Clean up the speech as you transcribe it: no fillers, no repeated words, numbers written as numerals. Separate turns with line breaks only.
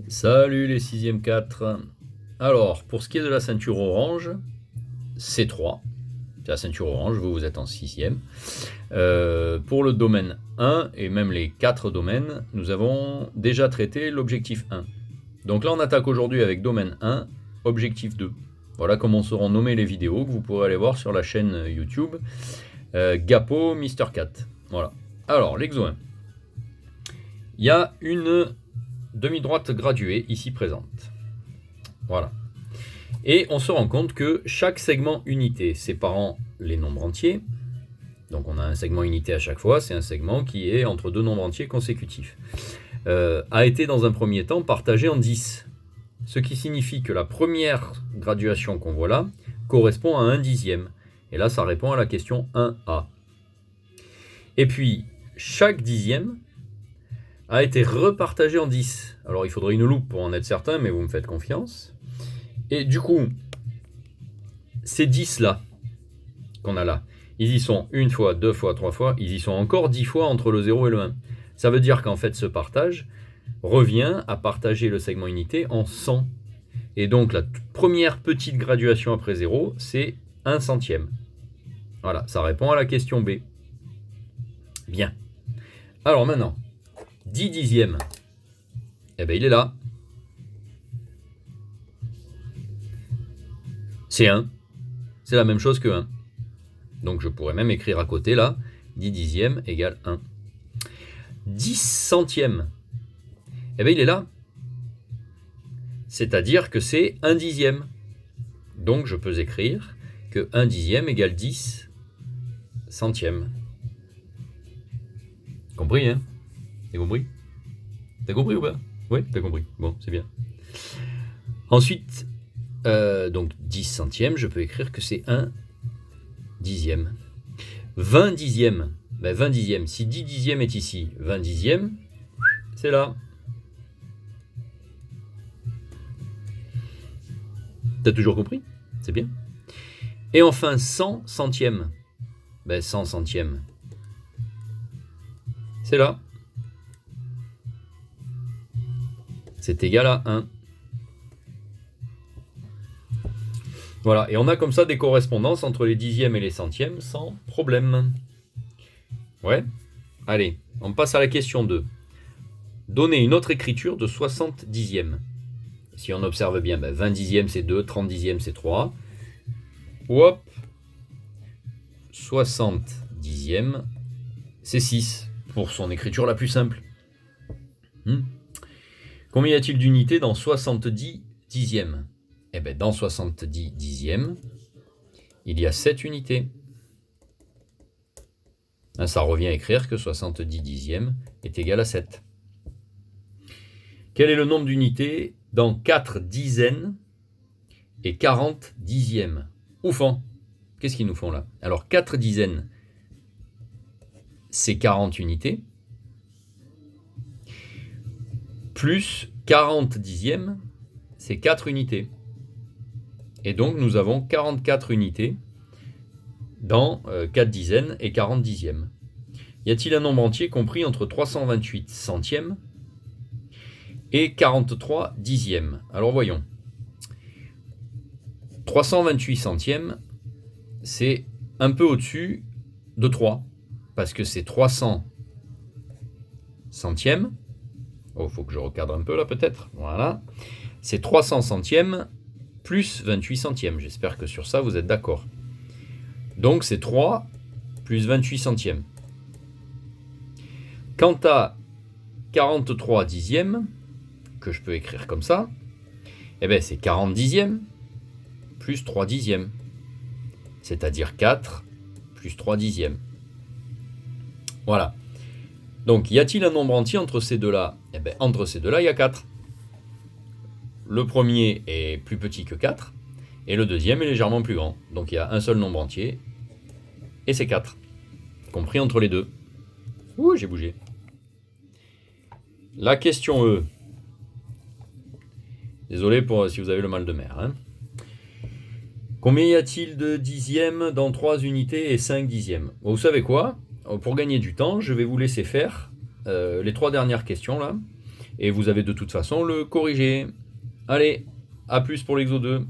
Salut les 6e 4. Alors, pour ce qui est de la ceinture orange, c'est 3. C'est la ceinture orange, vous êtes en 6e. Pour le domaine 1, et même les 4 domaines, nous avons déjà traité l'objectif 1. Donc là, on attaque aujourd'hui avec domaine 1, objectif 2. Voilà comment seront nommées les vidéos que vous pourrez aller voir sur la chaîne YouTube Gapo Mister Cat. Voilà. Alors, l'exo 1. Il y a une demi-droite graduée ici présente. Voilà. Et on se rend compte que chaque segment unité séparant les nombres entiers, donc on a un segment unité à chaque fois, c'est un segment qui est entre deux nombres entiers consécutifs, a été dans un premier temps partagé en 10. Ce qui signifie que la première graduation qu'on voit là correspond à 1/10. Et là, ça répond à la question 1A. Et puis, chaque dixième a été repartagé en 10. Alors, il faudrait une loupe pour en être certain, mais vous me faites confiance. Et du coup, ces 10-là qu'on a là, ils y sont une fois, deux fois, trois fois, ils y sont encore 10 fois entre le 0 et le 1. Ça veut dire qu'en fait, ce partage revient à partager le segment unité en 100. Et donc, la première petite graduation après 0, c'est 1 centième. Voilà, ça répond à la question B. Bien. Alors maintenant, 10 dixièmes, eh bien, il est là. C'est 1. C'est la même chose que 1. Donc, je pourrais même écrire à côté, là, 10 dixièmes égale 1. 10 centièmes, eh bien, il est là. C'est-à-dire que c'est 1 dixième. Donc, je peux écrire que 1 dixième égale 10 centièmes. Compris, hein? T'as compris? T'as compris ou pas? Oui, t'as compris. Bon, c'est bien. Ensuite, donc 10 centièmes, je peux écrire que c'est 1 dixième. 20 dixièmes. Ben 20 dixièmes. Si 10 dixièmes est ici, 20 dixièmes, c'est là. T'as toujours compris? C'est bien. Et enfin, 100 centièmes. Ben 100 centièmes. C'est là. C'est égal à 1. Voilà, et on a comme ça des correspondances entre les dixièmes et les centièmes sans problème. Ouais. Allez, on passe à la question 2. Donner une autre écriture de 60 dixièmes. Si on observe bien, ben 20 dixièmes c'est 2, 30 dixièmes c'est 3. Hop. 60 dixièmes c'est 6, pour son écriture la plus simple. Combien y a-t-il d'unités dans 70 dixièmes? Eh bien, dans 70 dixièmes, il y a 7 unités. Ça revient à écrire que 70 dixièmes est égal à 7. Quel est le nombre d'unités dans 4 dizaines et 40 dixièmes? Oufant. Qu'est-ce qu'ils nous font là? Alors, 4 dizaines, c'est 40 unités. Plus 40 dixièmes, c'est 4 unités. Et donc, nous avons 44 unités dans 4 dizaines et 40 dixièmes. Y a-t-il un nombre entier compris entre 328 centièmes et 43 dixièmes? Alors, voyons. 328 centièmes, c'est un peu au-dessus de 3, parce que c'est 300 centièmes. Oh, il faut que je recadre un peu là peut-être. Voilà. C'est 300 centièmes plus 28 centièmes. J'espère que sur ça vous êtes d'accord. Donc c'est 3 plus 28 centièmes. Quant à 43 dixièmes, que je peux écrire comme ça, eh bien c'est 40 dixièmes plus 3 dixièmes. C'est-à-dire 4 plus 3 dixièmes. Voilà. Donc, y a-t-il un nombre entier entre ces deux-là? Eh bien, entre ces deux-là, il y a 4. Le premier est plus petit que 4, et le deuxième est légèrement plus grand. Donc, il y a un seul nombre entier, et c'est 4. Compris entre les deux. Ouh, j'ai bougé. La question E. Désolé pour si vous avez le mal de mer. Hein. Combien y a-t-il de dixièmes dans 3 unités et 5 dixièmes? Vous savez quoi? Pour gagner du temps, je vais vous laisser faire les 3 dernières questions là. et vous avez de toute façon le corrigé. Allez, à plus pour l'exo 2.